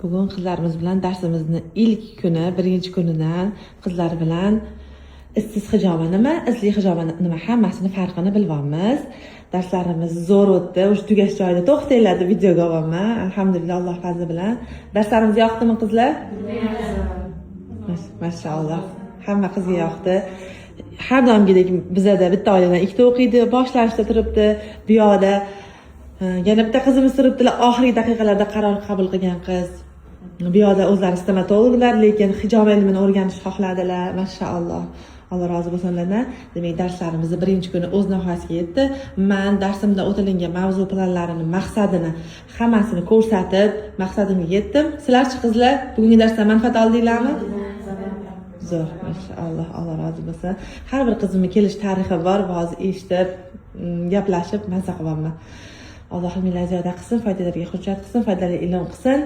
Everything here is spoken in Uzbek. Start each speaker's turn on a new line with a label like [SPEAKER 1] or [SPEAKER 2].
[SPEAKER 1] Bugun qizlarimiz bilan darsimizni ilk kuni, birinchi kunidan qizlar bilan issiz hijobi nima, izli hijobi nima hammasini farqini bilyapmiz. Darslarimiz zo'r o'tdi. O'sha tugash joyida to'xtanglar deb videoga olaman. Alhamdulillah, Alloh fazli bilan. Darslarimiz yoqdimi qizlar? Mashalloh. Hamma qizga yoqdi. Har doimgidek bizada bitta oiladan ikkita o'qiydi, boshlashda turibdi. Bu yoqda yana bitta qizimiz turibdilar, oxirgi daqiqalarda qaror qabul qilgan qiz. Bu yoqda o'zlari stomatologlar, lekin hijob ilmini o'rganishni xohladilar. Mashalloh. Alloh rozi bo'lsin ulardan. Demak, darslarimizni birinchi kuni o'z nihoyasiga yetdi. Men darsimda o'tilingan mavzu planlarini, maqsadini hammasini ko'rsatib, maqsadimga yetdim. Sizlarchi qizlar, bugungi darsdan manfaat oldinglarmi? Zo'r, mashalloh, Alloh rozi bo'lsin. Har bir qizimning kelish tarixi bor, hozir eshitib, gaplashib, mazza qilyapman. Alloh ilminglarni ziyoda qilsin, foydalarga hujjat qilsin, foydali ilm qilsin.